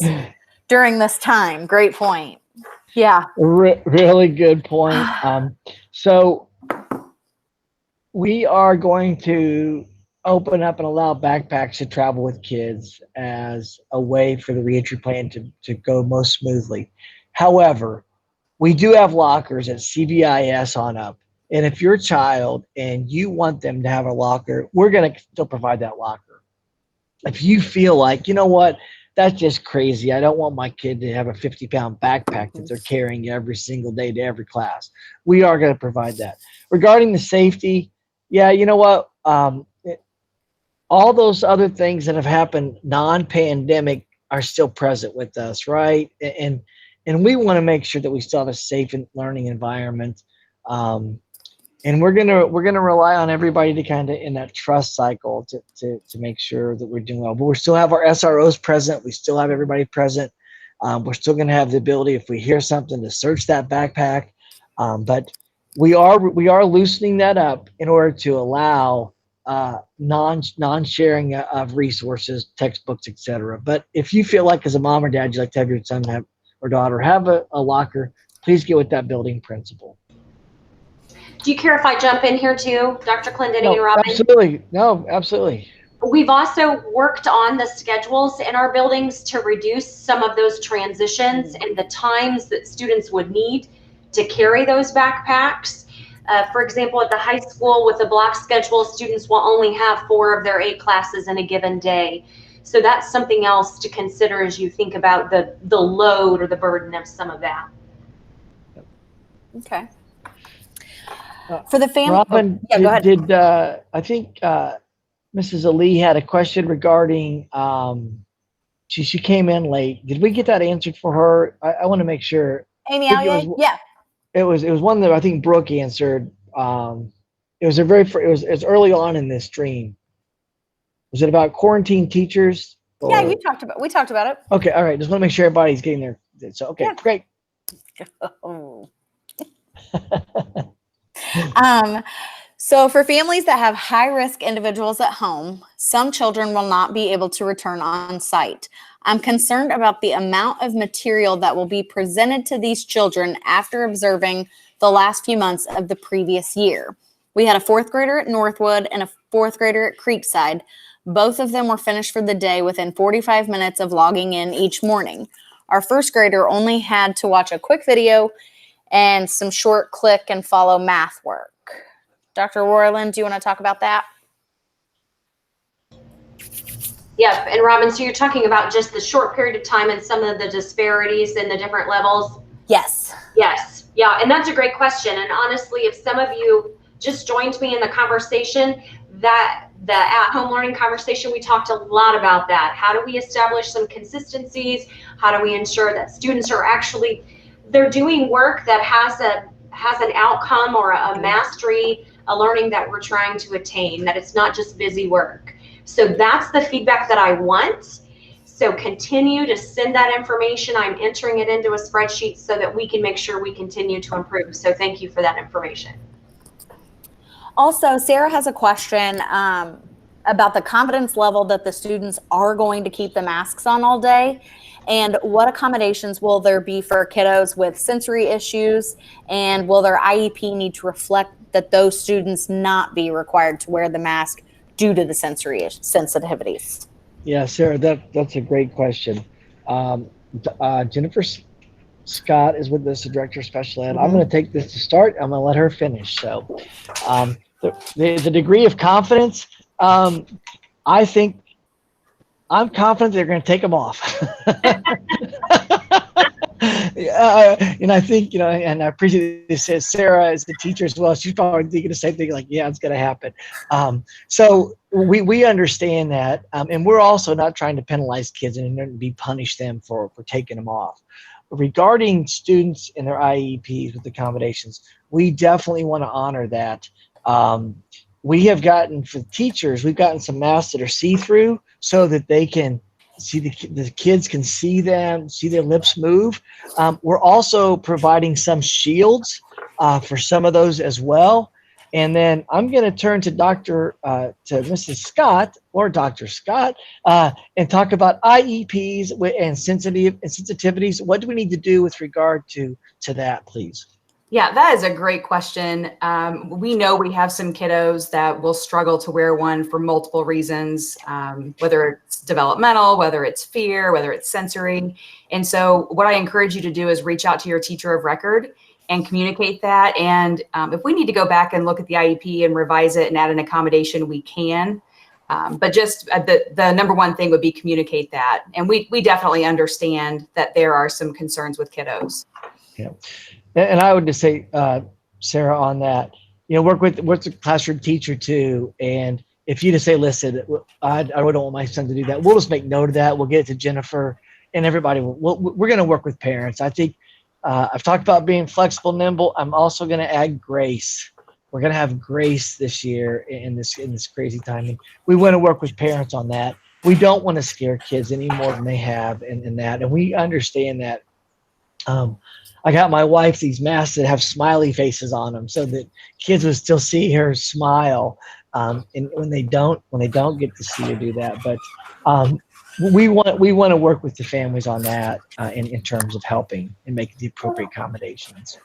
during this time? Great point. Yeah. Really good point. So we are going to open up and allow backpacks to travel with kids as a way for the reentry plan to go most smoothly. However, we do have lockers at CVIS on up. And if you're a child and you want them to have a locker, we're going to still provide that locker. If you feel like, you know what, that's just crazy. I don't want my kid to have a 50-pound backpack that they're carrying every single day to every class. We are going to provide that. Regarding the safety, yeah, you know what? All those other things that have happened non-pandemic are still present with us, right? And we want to make sure that we still have a safe and learning environment. And we're gonna rely on everybody to kind of in that trust cycle to make sure that we're doing well. But we still have our SROs present. We still have everybody present. We're still gonna have the ability, if we hear something, to search that backpack. But we are loosening that up in order to allow non-sharing of resources, textbooks, etc. But if you feel like as a mom or dad, you'd like to have your son have, or daughter have a locker, please get with that building principal. Do you care if I jump in here too, Dr. Clendenning and No, Robin? absolutely. No, absolutely. We've also worked on the schedules in our buildings to reduce some of those transitions and the times that students would need to carry those backpacks. For example, at the high school with the block schedule, students will only have 4 of their 8 classes in a given day. So that's something else to consider as you think about the load or the burden of some of that. Okay. For the family, Robin, yeah, go ahead. I think Mrs. Ali had a question regarding she came in late. Did we get that answered for her? I want to make sure. Amy Allier? Yeah. It was one that I think Brooke answered. It was it was early on in this stream. Was it about quarantine teachers? Or? Yeah, we talked about it. Okay, all right. Just want to make sure everybody's getting there. So okay, yeah. Great. So for families that have high-risk individuals at home, some children will not be able to return on site. I'm concerned about the amount of material that will be presented to these children after observing the last few months of the previous year. We had a 4th grader at Northwood and a 4th grader at Creekside. Both of them were finished for the day within 45 minutes of logging in each morning. Our 1st grader only had to watch a quick video and some short click and follow math work. Dr. Worland, do you want to talk about that? Yeah, and Robin, so you're talking about just the short period of time and some of the disparities in the different levels? Yes. Yes. Yeah, and that's a great question. And honestly, if some of you just joined me in the conversation, that the at-home learning conversation, we talked a lot about that. How do we establish some consistencies? How do we ensure that students are actually, they're doing work that has an outcome or a mastery, a learning that we're trying to attain, that it's not just busy work. So that's the feedback that I want. So continue to send that information. I'm entering it into a spreadsheet so that we can make sure we continue to improve. So thank you for that information. Also, Sarah has a question about the confidence level that the students are going to keep the masks on all day. And what accommodations will there be for kiddos with sensory issues? And will their IEP need to reflect that those students not be required to wear the mask due to the sensory sensitivities? Yeah, Sarah, that's a great question. Jennifer Scott is with us, the Director of Special Ed. I'm going to take this to start. I'm going to let her finish. So the degree of confidence, I think I'm confident they're going to take them off. And I think, and I appreciate this. Sarah is the teacher as well. She's probably thinking the same thing, like, yeah, it's going to happen. So we understand that. And we're also not trying to penalize kids and punish them for taking them off. Regarding students and their IEPs with accommodations, we definitely want to honor that. We have gotten, for teachers, we've gotten some masks that are see-through so that they can see the kids can see them, see their lips move. We're also providing some shields for some of those as well. And then I'm going to turn to Mrs. Scott or Dr. Scott and talk about IEPs and sensitivities. What do we need to do with regard to that, please? Yeah, that is a great question. We know we have some kiddos that will struggle to wear one for multiple reasons, whether it's developmental, whether it's fear, whether it's sensory. And so what I encourage you to do is reach out to your teacher of record and communicate that. And if we need to go back and look at the IEP and revise it and add an accommodation, we can. But just the number one thing would be communicate that. And we definitely understand that there are some concerns with kiddos. Yeah. And I would just say, Sarah, on that, work with the classroom teacher too. And if you just say, listen, I don't want my son to do that, we'll just make note of that. We'll get it to Jennifer and everybody. We're going to work with parents. I think I've talked about being flexible, nimble. I'm also going to add grace. We're going to have grace this year in this crazy timing. We want to work with parents on that. We don't want to scare kids any more than they have in that. And we understand that I got my wife these masks that have smiley faces on them, so that kids would still see her smile. And when they don't get to see her do that, but we want to work with the families on that in terms of helping and making the appropriate accommodations.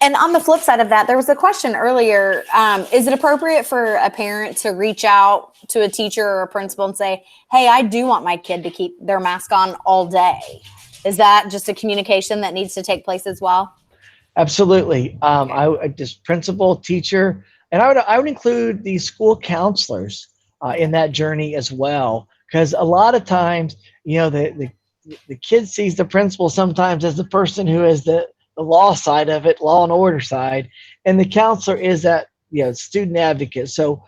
And on the flip side of that, there was a question earlier. Is it appropriate for a parent to reach out to a teacher or a principal and say, hey, I do want my kid to keep their mask on all day? Is that just a communication that needs to take place as well? Absolutely. I just principal, teacher, and I would include the school counselors in that journey as well, because a lot of times, the kid sees the principal sometimes as the person who is the law side of it, law and order side, and the counselor is that student advocate. So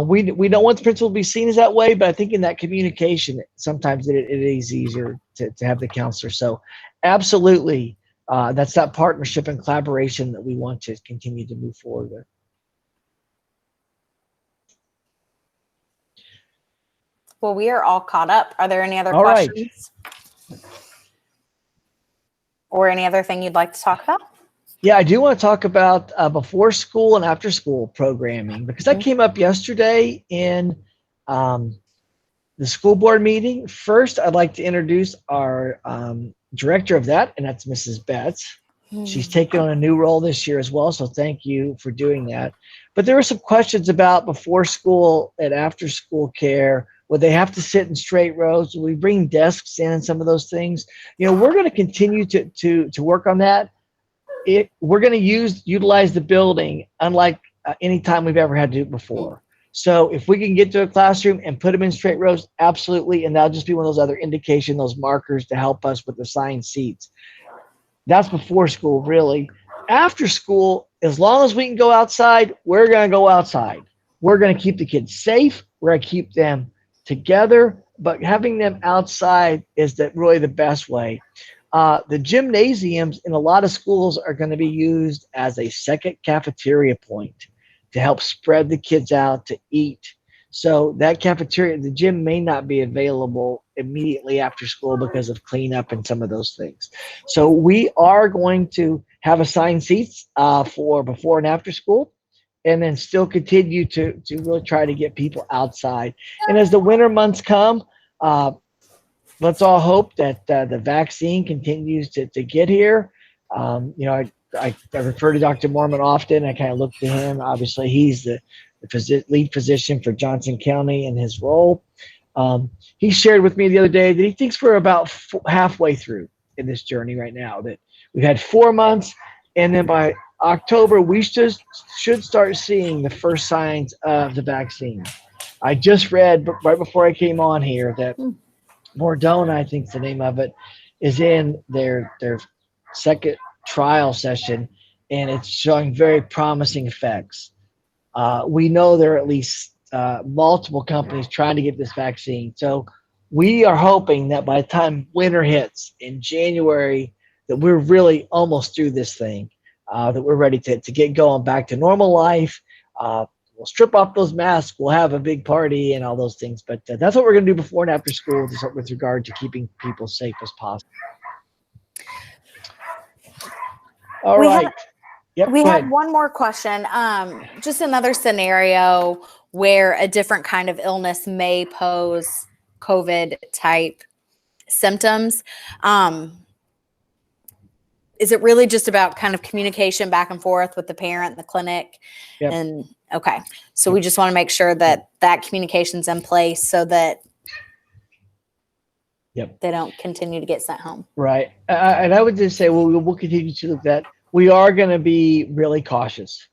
we don't want the principal to be seen as that way, but I think in that communication, sometimes it is easier to have the counselor. So absolutely. That's that partnership and collaboration that we want to continue to move forward with. Well, we are all caught up. Are there any other All right. questions? Or any other thing you'd like to talk about? Yeah, I do want to talk about before school and after school programming, because that came up yesterday in the school board meeting. First, I'd like to introduce our director of that, and that's Mrs. Betts. She's taken on a new role this year as well, so thank you for doing that. But there were some questions about before school and after school care. Would they have to sit in straight rows? Will we bring desks in and some of those things? We're going to continue to work on that. We're going to utilize the building unlike any time we've ever had to do it before. So if we can get to a classroom and put them in straight rows, absolutely. And that'll just be one of those other indication, those markers to help us with assigned seats. That's before school, really. After school, as long as we can go outside, we're going to go outside. We're going to keep the kids safe. We're going to keep them together, but having them outside is really the best way. The gymnasiums in a lot of schools are going to be used as a second cafeteria point to help spread the kids out to eat. So that cafeteria, the gym may not be available immediately after school because of cleanup and some of those things. So we are going to have assigned seats for before and after school, and then still continue to really try to get people outside. And as the winter months come, let's all hope that the vaccine continues to get here. I refer to Dr. Mormon often. I kind of look to him. Obviously, he's the lead physician for Johnson County in his role. He shared with me the other day that he thinks we're about halfway through in this journey right now, that we've had 4 months, and then by October, we should start seeing the first signs of the vaccine. I just read right before I came on here that Mordona, I think the name of it, is in their second trial session, and it's showing very promising effects. We know there are at least multiple companies trying to get this vaccine. So we are hoping that by the time winter hits in January, that we're really almost through this thing, that we're ready to get going back to normal life. We'll strip off those masks. We'll have a big party and all those things. But that's what we're going to do before and after school with regard to keeping people safe as possible. All right. We have one more question. Just another scenario where a different kind of illness may pose COVID type symptoms. Is it really just about kind of communication back and forth with the parent, the clinic? Yep. And okay. So we just want to make sure that communication's in place so that they don't continue to get sent home. Right. And I would just say, we'll continue to look at that. We are going to be really cautious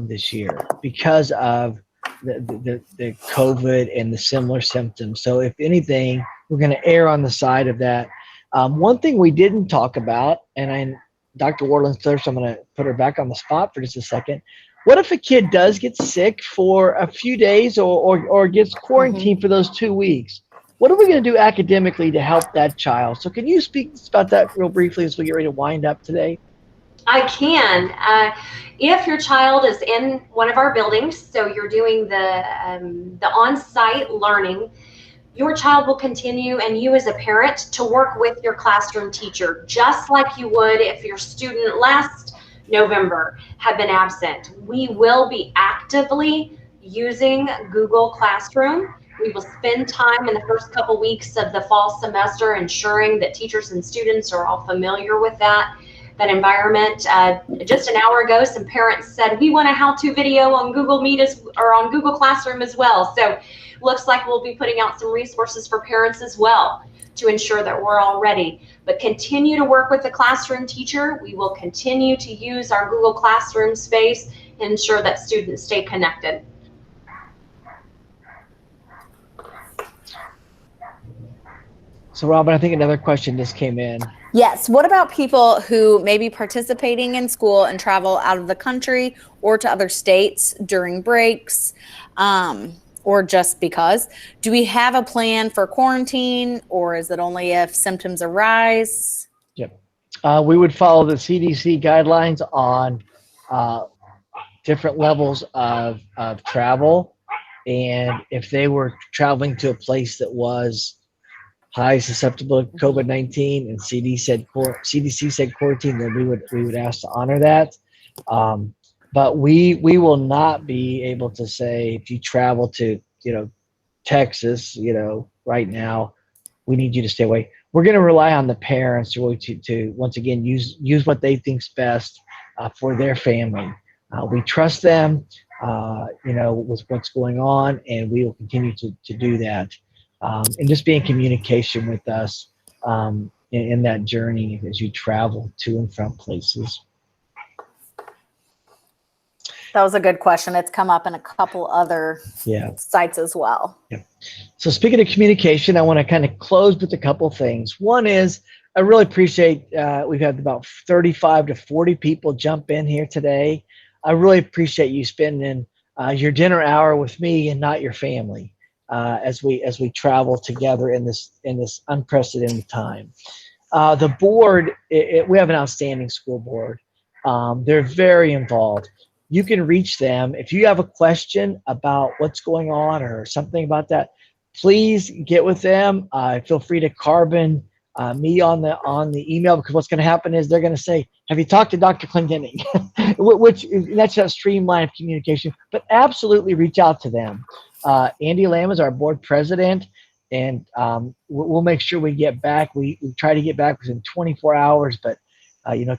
this year because of the COVID and the similar symptoms. So if anything, we're going to err on the side of that. One thing we didn't talk about, and Dr. Wardland's there, so I'm going to put her back on the spot for just a second. What if a kid does get sick for a few days or gets quarantined for those 2 weeks? What are we going to do academically to help that child? So can you speak about that real briefly as we get ready to wind up today? I can. If your child is in one of our buildings, so you're doing the on-site learning, your child will continue, and you as a parent, to work with your classroom teacher, just like you would if your student last November had been absent. We will be actively using Google Classroom. We will spend time in the first couple weeks of the fall semester ensuring that teachers and students are all familiar with that environment. Just an hour ago, some parents said, we want a how-to video on Google Meet or on Google Classroom as well. So looks like we'll be putting out some resources for parents as well to ensure that we're all ready. But continue to work with the classroom teacher. We will continue to use our Google Classroom space and ensure that students stay connected. So Robin, I think another question just came in. Yes. What about people who may be participating in school and travel out of the country or to other states during breaks, or just because? Do we have a plan for quarantine, or is it only if symptoms arise? Yep. We would follow the CDC guidelines on different levels of travel. And if they were traveling to a place that was high susceptible to COVID-19 and CDC said quarantine, then we would ask to honor that. But we will not be able to say, if you travel to, Texas, right now, we need you to stay away. We're going to rely on the parents to once again use what they think's best for their family. We trust them, with what's going on, and we will continue to do that. And just be in communication with us in that journey as you travel to and from places. That was a good question. It's come up in a couple other sites as well. Yeah. So speaking of communication, I want to kind of close with a couple things. One is, I really appreciate, we've had about 35 to 40 people jump in here today. I really appreciate you spending your dinner hour with me and not your family as we travel together in this unprecedented time. The board, we have an outstanding school board. They're very involved. You can reach them if you have a question about what's going on or something about that. Please get with them. Feel free to carbon me on the email, because what's going to happen is they're going to say, "Have you talked to Dr. Clendenning?" Which that's that streamline of communication. But absolutely reach out to them. Andy Lamb is our board president, and we'll make sure we get back. We try to get back within 24 hours, but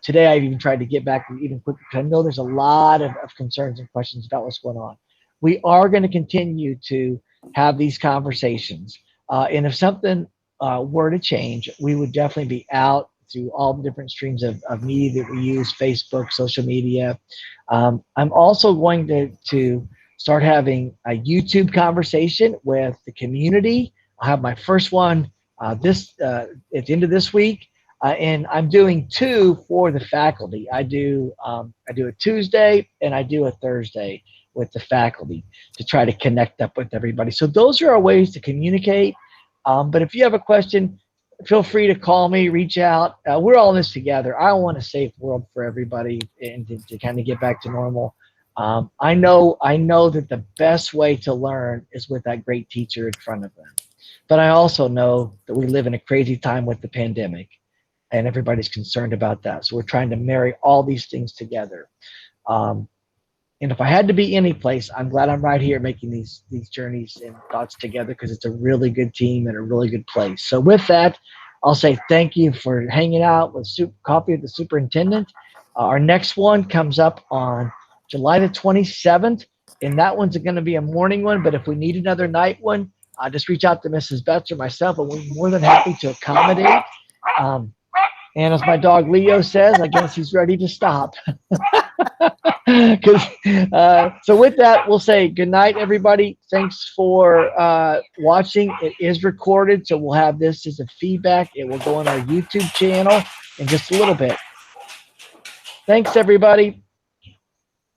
today I've even tried to get back even quicker, because I know there's a lot of concerns and questions about what's going on. We are going to continue to have these conversations. And if something were to change, we would definitely be out through all the different streams of media that we use, Facebook, social media. I'm also going to start having a YouTube conversation with the community. I'll have my first one at the end of this week. And I'm doing 2 for the faculty. I do a Tuesday and I do a Thursday with the faculty to try to connect up with everybody. So those are our ways to communicate. But if you have a question, feel free to call me, reach out. We're all in this together. I want a safe world for everybody and to kind of get back to normal. I know that the best way to learn is with that great teacher in front of them. But I also know that we live in a crazy time with the pandemic, and everybody's concerned about that. So we're trying to marry all these things together. And if I had to be any place, I'm glad I'm right here making these journeys and thoughts together, because it's a really good team and a really good place. So with that, I'll say thank you for hanging out with Coffee with the Superintendent. Our next one comes up on July the 27th, and that one's going to be a morning one. But if we need another night one, just reach out to Mrs. Betts or myself, and we're more than happy to accommodate. And as my dog Leo says, I guess he's ready to stop. So with that, we'll say good night, everybody. Thanks for watching. It is recorded, so we'll have this as a feedback. It will go on our YouTube channel in just a little bit. Thanks, everybody.